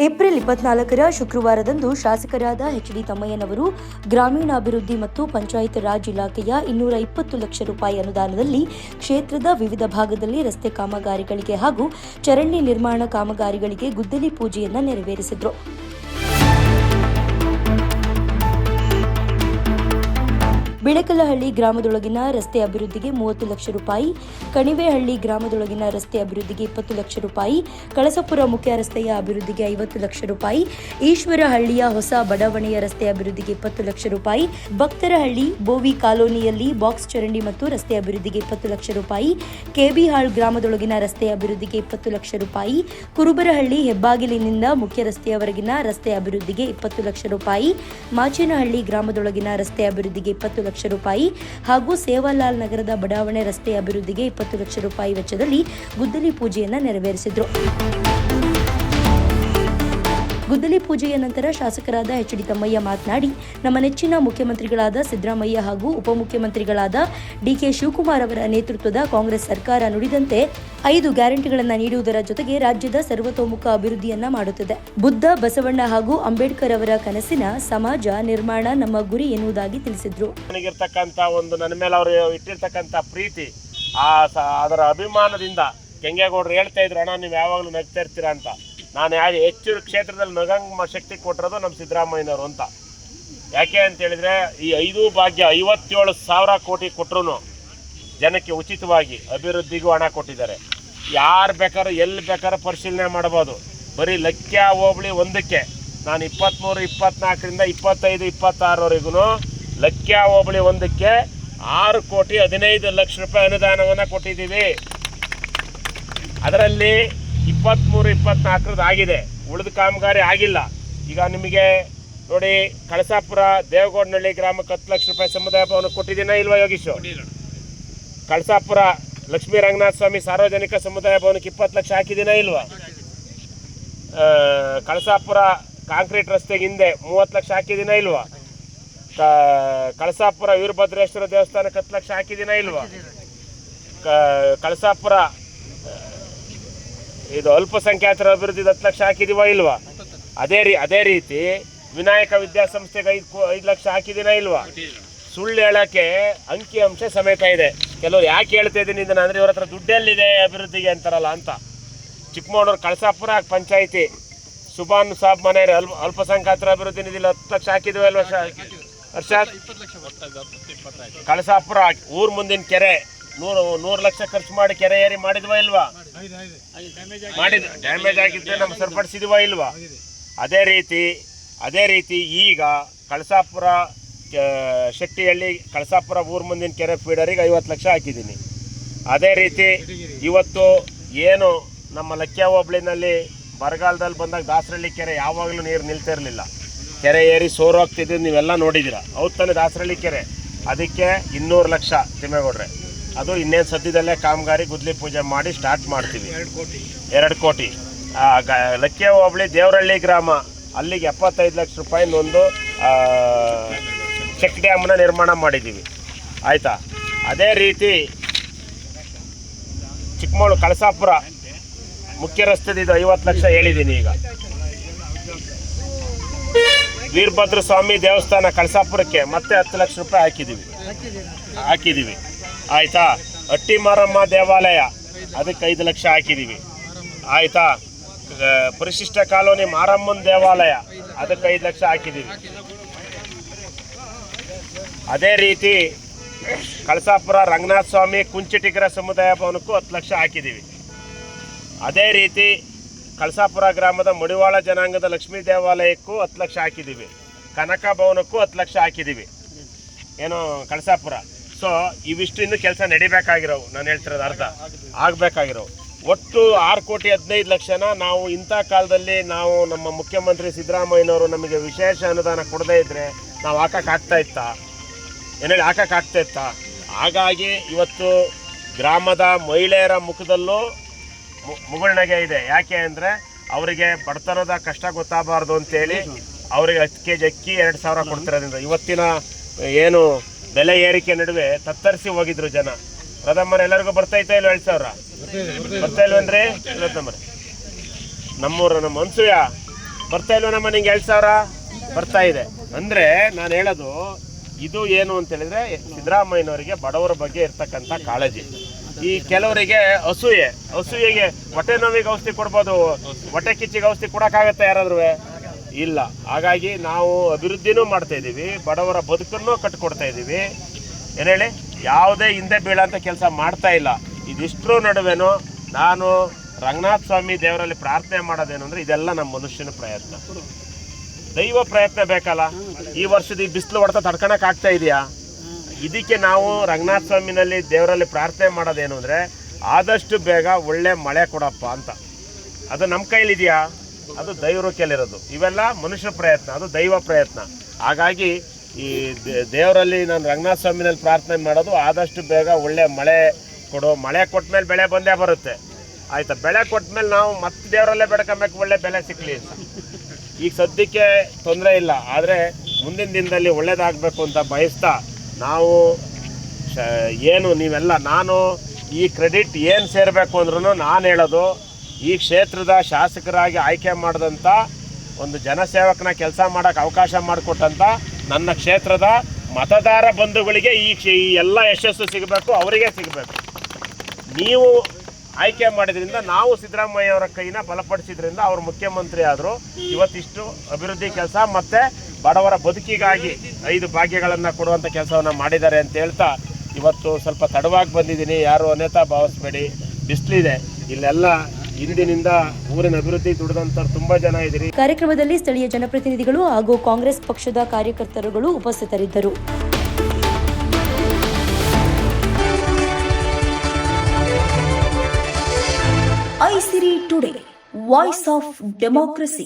April 24ರ ಶುಕ್ರವಾರದಂದು ಶಾಸಕರಾದ H D. ತಮ್ಮಯ್ಯನವರು ಗ್ರಾಮೀಣಾಭಿವೃದ್ಧಿ ಮತ್ತು ಪಂಚಾಯತ್ ರಾಜ್ ಇಲಾಖೆಯ 220 ಲಕ್ಷ ರೂಪಾಯಿ ಅನುದಾನದಲ್ಲಿ ಕ್ಷೇತ್ರದ ವಿವಿಧ ಭಾಗದಲ್ಲಿ ರಸ್ತೆ ಕಾಮಗಾರಿಗಳಿಗೆ ಹಾಗೂ ಚರಂಡಿ ನಿರ್ಮಾಣ ಕಾಮಗಾರಿಗಳಿಗೆ ಗುದ್ದಲಿ ಪೂಜೆಯನ್ನು ನೆರವೇರಿಸಿದರು. ಬಿಳಕಲಹಳ್ಳಿ ಗ್ರಾಮದೊಳಗಿನ ರಸ್ತೆ ಅಭಿವೃದ್ಧಿಗೆ 30 ಲಕ್ಷ ರೂಪಾಯಿ, ಕಣಿವೆಹಳ್ಳಿ ಗ್ರಾಮದೊಳಗಿನ ರಸ್ತೆ ಅಭಿವೃದ್ಧಿಗೆ 20 ಲಕ್ಷ ರೂಪಾಯಿ, ಕಳಸಪುರ ಮುಖ್ಯ ರಸ್ತೆಯ ಅಭಿವೃದ್ಧಿಗೆ 50 ಲಕ್ಷ ರೂಪಾಯಿ, ಈಶ್ವರಹಳ್ಳಿಯ ಹೊಸ ಬಡಾವಣೆಯ ರಸ್ತೆ ಅಭಿವೃದ್ಧಿಗೆ 20 ಲಕ್ಷ ರೂಪಾಯಿ, ಭಕ್ತರಹಳ್ಳಿ ಬೋವಿ ಕಾಲೋನಿಯಲ್ಲಿ ಬಾಕ್ಸ್ ಚರಂಡಿ ಮತ್ತು ರಸ್ತೆ ಅಭಿವೃದ್ಧಿಗೆ 20 ಲಕ್ಷ ರೂಪಾಯಿ, ಕೆಬಿಹಾಳ್ ಗ್ರಾಮದೊಳಗಿನ ರಸ್ತೆ ಅಭಿವೃದ್ಧಿಗೆ 20 ಲಕ್ಷ ರೂಪಾಯಿ, ಕುರುಬರಹಳ್ಳಿ ಹೆಬ್ಬಾಗಿಲಿನಿಂದ ಮುಖ್ಯ ರಸ್ತೆಯವರೆಗಿನ ರಸ್ತೆ ಅಭಿವೃದ್ಧಿಗೆ 20 ಲಕ್ಷ ರೂಪಾಯಿ, ಮಾಚೇನಹಳ್ಳಿ ಗ್ರಾಮದೊಳಗಿನ ರಸ್ತೆ ಅಭಿವೃದ್ಧಿಗೆ 20 ಲಕ್ಷ ರೂಪಾಯಿ ಹಾಗೂ ಸೇವಾಲಾಲ್ ನಗರದ ಬಡಾವಣೆ ರಸ್ತೆ ಅಭಿವೃದ್ಧಿಗೆ 20 ಲಕ್ಷ ರೂಪಾಯಿ ವೆಚ್ಚದಲ್ಲಿ ಗುದ್ದಲಿ ಪೂಜೆಯನ್ನು ನೆರವೇರಿಸಿದರು. ಗುದ್ದಲಿ ಪೂಜೆಯ ನಂತರ ಶಾಸಕರಾದ ಎಚ್.ಡಿ. ತಮ್ಮಯ್ಯ ಮಾತನಾಡಿ, ನಮ್ಮ ನೆಚ್ಚಿನ ಮುಖ್ಯಮಂತ್ರಿಗಳಾದ ಸಿದ್ದರಾಮಯ್ಯ ಹಾಗೂ ಉಪಮುಖ್ಯಮಂತ್ರಿಗಳಾದ ಡಿ.ಕೆ. ಶಿವಕುಮಾರ್ ಅವರ ನೇತೃತ್ವದ ಕಾಂಗ್ರೆಸ್ ಸರ್ಕಾರ ನುಡಿದಂತೆ 5 ಗ್ಯಾರಂಟಿಗಳನ್ನು ನೀಡುವುದರ ಜೊತೆಗೆ ರಾಜ್ಯದ ಸರ್ವತೋಮುಖ ಅಭಿವೃದ್ಧಿಯನ್ನ ಮಾಡುತ್ತದೆ. ಬುದ್ಧ, ಬಸವಣ್ಣ ಹಾಗೂ ಅಂಬೇಡ್ಕರ್ ಅವರ ಕನಸಿನ ಸಮಾಜ ನಿರ್ಮಾಣ ನಮ್ಮ ಗುರಿ ಎನ್ನುವುದಾಗಿ ತಿಳಿಸಿದ್ರು. ನನ್ನ ಮೇಲೆ ಅವರು ಇಟ್ಟಿರ್ತಕ್ಕಂಥ ಪ್ರೀತಿ, ಅದರ ಅಭಿಮಾನದಿಂದ ಕೆಂಗೇಗೌಡರು ಹೇಳ್ತಾ ಇದ್ರು, ಅಣ್ಣ ನೀವು ಯಾವಾಗಲೂ ನಗ್ತಾ ಇರ್ತೀರಾ ಅಂತ. ನಾನು ಹೆಚ್ಚು ಕ್ಷೇತ್ರದಲ್ಲಿ ನಗಂಗ ಶಕ್ತಿ ಕೊಟ್ಟಿರೋದು ನಮ್ಮ ಸಿದ್ದರಾಮಯ್ಯನವರು ಅಂತ. ಯಾಕೆ ಅಂತ ಹೇಳಿದ್ರೆ, ಈ 5 ಭಾಗ್ಯ 57,000 ಕೋಟಿ ಕೊಟ್ಟರು ಜನಕ್ಕೆ ಉಚಿತವಾಗಿ ಅಭಿವೃದ್ಧಿಗೂ ಹಣ ಕೊಟ್ಟಿದ್ದಾರೆ. ಯಾರು ಬೇಕಾದ್ರೂ ಎಲ್ಲಿ ಬೇಕಾದ್ರೂ ಪರಿಶೀಲನೆ ಮಾಡ್ಬೋದು. ಬರೀ ಲಕ್ಯ ಹೋಬಳಿ ಒಂದಕ್ಕೆ ನಾನು 23, 24ರಿಂದ 25, 26ವರೆಗೂ ಲಕ್ಯ ಹೋಬಳಿ ಒಂದಕ್ಕೆ 6 ಕೋಟಿ 15 ಲಕ್ಷ ರೂಪಾಯಿ ಅನುದಾನವನ್ನು ಕೊಟ್ಟಿದ್ದೀವಿ. ಅದರಲ್ಲಿ 23, 24 ಆಗಿದೆ, ಉಳಿದ ಕಾಮಗಾರಿ ಆಗಿಲ್ಲ. ಈಗ ನಿಮಗೆ ನೋಡಿ, ಕಳಸಾಪುರ ದೇವಗೌಡನಹಳ್ಳಿ ಗ್ರಾಮಕ್ಕೆ 10 ಲಕ್ಷ ರೂಪಾಯಿ ಸಮುದಾಯ ಭವನ ಕೊಟ್ಟಿದ್ದೀನ ಇಲ್ವಾ ಯೋಗೀಶು? ಕಳಸಾಪುರ ಲಕ್ಷ್ಮೀ ರಂಗನಾಥ ಸ್ವಾಮಿ ಸಾರ್ವಜನಿಕ ಸಮುದಾಯ ಭವನಕ್ಕೆ 20 ಲಕ್ಷ ಹಾಕಿದ್ದೀನ ಇಲ್ವಾ? ಕಳಸಾಪುರ ಕಾಂಕ್ರೀಟ್ ರಸ್ತೆಗೆ ಹಿಂದೆ 30 ಲಕ್ಷ ಹಾಕಿದ್ದೀನ ಇಲ್ವಾ? ಕಳಸಾಪುರ ವೀರಭದ್ರೇಶ್ವರ ದೇವಸ್ಥಾನಕ್ಕೆ 10 ಲಕ್ಷ ಹಾಕಿದ್ದೀನ ಇಲ್ವಾ? ಕಳಸಾಪುರ ಇದು ಅಲ್ಪಸಂಖ್ಯಾತರ ಅಭಿವೃದ್ಧಿ 10 ಲಕ್ಷ ಹಾಕಿದೀವ ಇಲ್ವಾ? ಅದೇ ರೀತಿ ವಿನಾಯಕ ವಿದ್ಯಾಸಂಸ್ಥೆಗೆ 5 ಲಕ್ಷ ಹಾಕಿದಿನ ಇಲ್ವಾ? ಸುಳ್ಳು ಹೇಳೋಕ್ಕೆ ಅಂಕಿ ಅಂಶ ಸಮೇತ ಇದೆ. ಕೆಲವರು ಯಾಕೆ ಹೇಳ್ತಾ ಇದ್ದೀನಿ ಇದನ್ನ ಅಂದರೆ, ಇವ್ರ ಹತ್ರ ದುಡ್ಡೆಲ್ಲಿದೆ ಅಭಿವೃದ್ಧಿಗೆ ಅಂತಾರಲ್ಲ ಅಂತ. ಚಿಕ್ಕಮಗಳೂರು ಕಳಸಾಪುರ ಪಂಚಾಯಿತಿ ಸುಬಾನ್ ಸಾಬ್ ಮನೆ ಅಲ್ಪಸಂಖ್ಯಾತರ ಅಭಿವೃದ್ಧಿ ನಿಧಿಲಿ 10 ಲಕ್ಷ ಹಾಕಿದ್ವಿ ಅಲ್ವಾ ಹರ್ಷಾದ್? ಕಳಸಾಪುರ ಊರ್ ಮುಂದಿನ ಕೆರೆ 100 ಲಕ್ಷ ಖರ್ಚು ಮಾಡಿ ಕೆರೆ ಏರಿ ಮಾಡಿದ್ವಾ ಇಲ್ವಾ? ಡ್ಯಾಮೇಜ್ ಆಗಿದ್ದರೆ ನಮ್ಮ ಸರಿಪಡಿಸಿದ್ವಾ ಇಲ್ವಾ? ಅದೇ ರೀತಿ ಈಗ ಕಳಸಾಪುರ ಶೆಟ್ಟಿಹಳ್ಳಿ ಕಳಸಾಪುರ ಊರ್ ಮುಂದಿನ ಕೆರೆ ಫೀಡರಿಗೆ 50 ಲಕ್ಷ ಹಾಕಿದ್ದೀನಿ. ಅದೇ ರೀತಿ ಇವತ್ತು ಏನು ನಮ್ಮ ಲಕ್ಯ ಹೋಬಳಿನಲ್ಲಿ ಬರಗಾಲದಲ್ಲಿ ಬಂದಾಗ ದಾಸರಳ್ಳಿ ಕೆರೆ ಯಾವಾಗಲೂ ನೀರು ನಿಲ್ತಿರಲಿಲ್ಲ, ಕೆರೆ ಏರಿ ಸೋರೋಗ್ತಿದ್ದು ನೀವೆಲ್ಲ ನೋಡಿದ್ದೀರ. ಹೌದು ತಾನೆ? ದಾಸರಳ್ಳಿ ಕೆರೆ ಅದಕ್ಕೆ 200 ಲಕ್ಷ ತಿಮ್ಮೇಗೌಡ್ರೆ, ಅದು ಇನ್ನೇನು ಸದ್ಯದಲ್ಲೇ ಕಾಮಗಾರಿ ಗುದ್ದಲಿ ಪೂಜೆ ಮಾಡಿ ಸ್ಟಾರ್ಟ್ ಮಾಡ್ತೀವಿ. 2 ಕೋಟಿ. ಲಕ್ಯ ಹೋಬಳಿ ದೇವರಹಳ್ಳಿ ಗ್ರಾಮ ಅಲ್ಲಿಗೆ 75 ಲಕ್ಷ ರೂಪಾಯಿ ಒಂದು ಚೆಕ್ ಡ್ಯಾಮ್ನ ನಿರ್ಮಾಣ ಮಾಡಿದ್ದೀವಿ. ಆಯಿತಾ? ಅದೇ ರೀತಿ ಚಿಕ್ಕಮಗಳೂರು ಕಳಸಾಪುರ ಮುಖ್ಯ ರಸ್ತೆದಿದ್ದು 50 ಲಕ್ಷ ಹೇಳಿದ್ದೀನಿ. ಈಗ ವೀರಭದ್ರ ಸ್ವಾಮಿ ದೇವಸ್ಥಾನ ಕಳಸಾಪುರಕ್ಕೆ ಮತ್ತೆ 10 ಲಕ್ಷ ರೂಪಾಯಿ ಹಾಕಿದ್ದೀವಿ. ಆಯಿತಾ? ಅಟ್ಟಿ ಮಾರಮ್ಮ ದೇವಾಲಯ ಅದಕ್ಕೆ 5 ಲಕ್ಷ ಹಾಕಿದ್ದೀವಿ. ಆಯಿತಾ? ಪರಿಶಿಷ್ಟ ಕಾಲೋನಿ ಮಾರಮ್ಮನ ದೇವಾಲಯ ಅದಕ್ಕೆ 5 ಲಕ್ಷ ಹಾಕಿದ್ದೀವಿ. ಅದೇ ರೀತಿ ಕಳಸಾಪುರ ರಂಗನಾಥ ಸ್ವಾಮಿ ಕುಂಚಿಟಿಗರ ಸಮುದಾಯ ಭವನಕ್ಕೂ 10 ಲಕ್ಷ ಹಾಕಿದ್ದೀವಿ. ಅದೇ ರೀತಿ ಕಳಸಾಪುರ ಗ್ರಾಮದ ಮಡಿವಾಳ ಜನಾಂಗದ ಲಕ್ಷ್ಮೀ ದೇವಾಲಯಕ್ಕೂ 10 ಲಕ್ಷ ಹಾಕಿದ್ದೀವಿ. ಕನಕ ಭವನಕ್ಕೂ 10 ಲಕ್ಷ ಹಾಕಿದ್ದೀವಿ. ಏನು ಕಳಸಾಪುರ. ಸೊ ಇವಿಷ್ಟು ಇನ್ನೂ ಕೆಲಸ ನಡಿಬೇಕಾಗಿರೋವು, ನಾನು ಹೇಳ್ತಿರೋದು ಅರ್ಥ ಆಗಬೇಕಾಗಿರೋವು. ಒಟ್ಟು 6 ಕೋಟಿ 15 ಲಕ್ಷನ ನಾವು ಇಂಥ ಕಾಲದಲ್ಲಿ ನಾವು ನಮ್ಮ ಮುಖ್ಯಮಂತ್ರಿ ಸಿದ್ದರಾಮಯ್ಯನವರು ನಮಗೆ ವಿಶೇಷ ಅನುದಾನ ಕೊಡದೇ ಇದ್ದರೆ ನಾವು ಹಾಕೋಕ್ಕಾಗ್ತಾ ಇತ್ತಾ? ಹಾಗಾಗಿ ಇವತ್ತು ಗ್ರಾಮದ ಮಹಿಳೆಯರ ಮುಖದಲ್ಲೂ ಮುಗುಳ್ನಗೆ ಇದೆ. ಯಾಕೆ ಅಂದರೆ ಅವರಿಗೆ ಬಡತನದ ಕಷ್ಟ ಗೊತ್ತಾಗಬಾರ್ದು ಅಂತೇಳಿ ಅವರಿಗೆ 10 kg ಅಕ್ಕಿ 2,000 ಕೊಡ್ತಿರೋದ್ರಿಂದ ಇವತ್ತಿನ ಏನು ಬೆಲೆ ಏರಿಕೆ ನಡುವೆ ತತ್ತರಿಸಿ ಹೋಗಿದ್ರು ಜನ. ಪ್ರಥಮರು ಎಲ್ಲರಿಗೂ ಬರ್ತಾಯಿತಾ ಇಲ್ಲ 2,000 ಬರ್ತಾ ಇಲ್ವೇನ್ರಿ? ನಮ್ಮೂರು ನಮ್ಮ ಅನ್ಸೂಯ ಬರ್ತಾ ಇಲ್ವ ನಮ್ಮ ನಿಂಗೆ 2,000 ಬರ್ತಾ ಇದೆ. ಅಂದರೆ ನಾನು ಹೇಳೋದು ಇದು ಏನು ಅಂತ ಹೇಳಿದ್ರೆ ಸಿದ್ದರಾಮಯ್ಯನವರಿಗೆ ಬಡವರ ಬಗ್ಗೆ ಇರ್ತಕ್ಕಂಥ ಕಾಳಜಿ. ಈ ಕೆಲವರಿಗೆ ಅಸೂಯೆಗೆ ಹೊಟ್ಟೆ ನೋವಿಗೆ ಔಷಧಿ ಕೊಡ್ಬೋದು, ಹೊಟ್ಟೆ ಕಿಚ್ಚಿಗೆ ಔಷಧಿ ಕೊಡೋಕ್ಕಾಗತ್ತೆ ಯಾರಾದ್ರೂ? ಇಲ್ಲ. ಹಾಗಾಗಿ ನಾವು ಅಭಿವೃದ್ಧಿನೂ ಮಾಡ್ತಾ ಇದ್ದೀವಿ, ಬಡವರ ಬದುಕನ್ನು ಕಟ್ಟಿಕೊಡ್ತಾ ಇದ್ದೀವಿ. ಏನು ಹೇಳಿ, ಯಾವುದೇ ಹಿಂದೆ ಬೀಳೋಂಥ ಕೆಲಸ ಮಾಡ್ತಾ ಇಲ್ಲ. ಇದಿಷ್ಟರ ನಡುವೆನೂ ನಾನು ರಂಗನಾಥ ಸ್ವಾಮಿ ದೇವರಲ್ಲಿ ಪ್ರಾರ್ಥನೆ ಮಾಡೋದೇನು ಅಂದರೆ ಇದೆಲ್ಲ ನಮ್ಮ ಮನುಷ್ಯನ ಪ್ರಯತ್ನ, ದೈವ ಪ್ರಯತ್ನ ಬೇಕಲ್ಲ. ಈ ವರ್ಷದ ಈ ಬಿಸಿಲು ಹೊಡೆತ ತಡ್ಕೊಳಕ್ಕೆ ಆಗ್ತಾ ಇದೆಯಾ? ಇದಕ್ಕೆ ನಾವು ರಂಗನಾಥ ಸ್ವಾಮಿನಲ್ಲಿ ದೇವರಲ್ಲಿ ಪ್ರಾರ್ಥನೆ ಮಾಡೋದೇನು ಅಂದರೆ ಆದಷ್ಟು ಬೇಗ ಒಳ್ಳೆ ಮಳೆ ಕೊಡಪ್ಪ ಅಂತ. ಅದು ನಮ್ಮ ಕೈಲಿದೆಯಾ? ಅದು ದೈವರ ಕೈಲಿರೋದು. ಇವೆಲ್ಲ ಮನುಷ್ಯ ಪ್ರಯತ್ನ, ಅದು ದೈವ ಪ್ರಯತ್ನ. ಹಾಗಾಗಿ ಈ ದೇವರಲ್ಲಿ ನಾನು ರಂಗನಾಥ ಸ್ವಾಮಿನಲ್ಲಿ ಪ್ರಾರ್ಥನೆ ಮಾಡೋದು ಆದಷ್ಟು ಬೇಗ ಒಳ್ಳೆ ಮಳೆ ಕೊಡು. ಮಳೆ ಕೊಟ್ಟ ಮೇಲೆ ಬೆಳೆ ಬಂದೇ ಬರುತ್ತೆ, ಆಯಿತಾ? ಬೆಳೆ ಕೊಟ್ಟ ಮೇಲೆ ನಾವು ಮತ್ತೆ ದೇವರಲ್ಲೇ ಬೆಳ್ಕೊಬೇಕು, ಒಳ್ಳೆ ಬೆಲೆ ಸಿಕ್ಕಲಿ ಅಂತ. ಈಗ ಸದ್ಯಕ್ಕೆ ತೊಂದರೆ ಇಲ್ಲ, ಆದರೆ ಮುಂದಿನ ದಿನದಲ್ಲಿ ಒಳ್ಳೇದಾಗಬೇಕು ಅಂತ ಬಯಸ್ತಾ ನಾವು ಏನು ನೀವೆಲ್ಲ ನಾನು ಈ ಕ್ರೆಡಿಟ್ ಏನು ಸೇರಬೇಕು ಅಂದ್ರೂ ನಾನು ಹೇಳೋದು ಈ ಕ್ಷೇತ್ರದ ಶಾಸಕರಾಗಿ ಆಯ್ಕೆ ಮಾಡಿದಂಥ ಒಂದು ಜನಸೇವಕನ ಕೆಲಸ ಮಾಡೋಕ್ಕೆ ಅವಕಾಶ ಮಾಡಿಕೊಟ್ಟಂಥ ನನ್ನ ಕ್ಷೇತ್ರದ ಮತದಾರ ಬಂಧುಗಳಿಗೆ ಈ ಎಲ್ಲ ಯಶಸ್ಸು ಸಿಗಬೇಕು, ಅವರಿಗೆ ಸಿಗಬೇಕು. ನೀವು ಆಯ್ಕೆ ಮಾಡಿದ್ರಿಂದ, ನಾವು ಸಿದ್ದರಾಮಯ್ಯ ಅವರ ಕೈನ ಬಲಪಡಿಸಿದ್ರಿಂದ ಅವರು ಮುಖ್ಯಮಂತ್ರಿ ಆದರು. ಇವತ್ತಿಷ್ಟು ಅಭಿವೃದ್ಧಿ ಕೆಲಸ ಮತ್ತು ಬಡವರ ಬದುಕಿಗಾಗಿ 5 ಭಾಗ್ಯಗಳನ್ನು ಕೊಡುವಂಥ ಕೆಲಸವನ್ನು ಮಾಡಿದ್ದಾರೆ ಅಂತ ಹೇಳ್ತಾ ಇವತ್ತು ಸ್ವಲ್ಪ ತಡವಾಗಿ ಬಂದಿದ್ದೀನಿ. ಯಾರು ಅನ್ಯತಾ ಭಾವಿಸ್ಬೇಡಿ, ಬಿಸಿಲಿದೆ. ಇಲ್ಲೆಲ್ಲ ಇಂದಿನಿಂದ ಊರಿನ ಅಭಿವೃದ್ಧಿ ದುಡಿದಂಥವ್ರು ತುಂಬ ಜನ ಇದ್ದೀರಿ. ಕಾರ್ಯಕ್ರಮದಲ್ಲಿ ಸ್ಥಳೀಯ ಜನಪ್ರತಿನಿಧಿಗಳು ಹಾಗೂ ಕಾಂಗ್ರೆಸ್ ಪಕ್ಷದ ಕಾರ್ಯಕರ್ತರುಗಳು ಉಪಸ್ಥಿತರಿದ್ದರು. ಐಸಿರಿ ಟುಡೇ, ವಾಯ್ಸ್ ಆಫ್ ಡೆಮೋಕ್ರಸಿ.